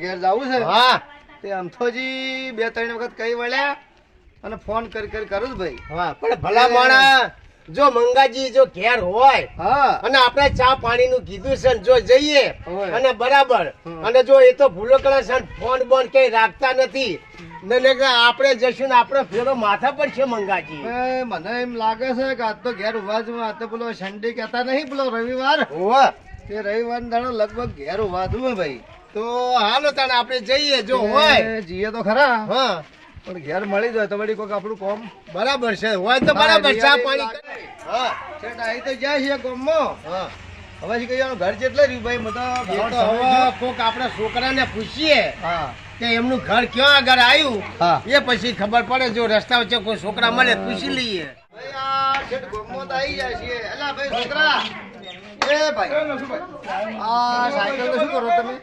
ઘેર જાવું છે હા તે અમથોજી 2-3 વખત કઈ વળ્યા અને ફોન કરી કરું ભાઈ. હા પણ ભલા માણા જો મંગાજી જો ઘેર હોય હા અને આપણે ચા પાણી નું કીધું છે ને જો જઈએ હોય. અને બરાબર અને જો એ તો ભૂલો કરે છે ને ફોન બોન કઈ રાખતા નથી ને કે આપણે જશું ને આપણે ફેરો માથા પર છે મંગાજી. એ મને એમ લાગે છે કે આજ તો ઘેર ઉભા છું. આજ તો પેલો સન્ડે કહેતા નહીં પેલો રવિવાર હોવે તે રવિવાર દાડો લગભગ ઘેર ઉભા છું ભાઈ. તો હાલો તાને આપણે જઈએ જો હોય એ જીએ તો ખરા હા પણ ઘેર મળી જાય તો વળી કોઈક આપણું કોમ બરાબર છે હોય તો બરાબર ચા પાણી કરી. હા છેટ આવી તો જાય છે કોમમાં. હા હવે શી કહીએ ઘર જેટલે રહ્યું ભાઈ એ બધા તો હવે કોક આપણા છોકરાને પૂછીએ હા કે એમનું ઘર ક્યાં આગળ આવ્યું હા એ પછી ખબર પડે જો રસ્તા વચ્ચે કોઈ છોકરા મળે પૂછી લઈએ. ભાઈ આ છેટ કોમમાં તો આવી જાય છે. એલા ભાઈ છોકરા એ ભાઈ આ સાયકલ તો શું કરો તમે?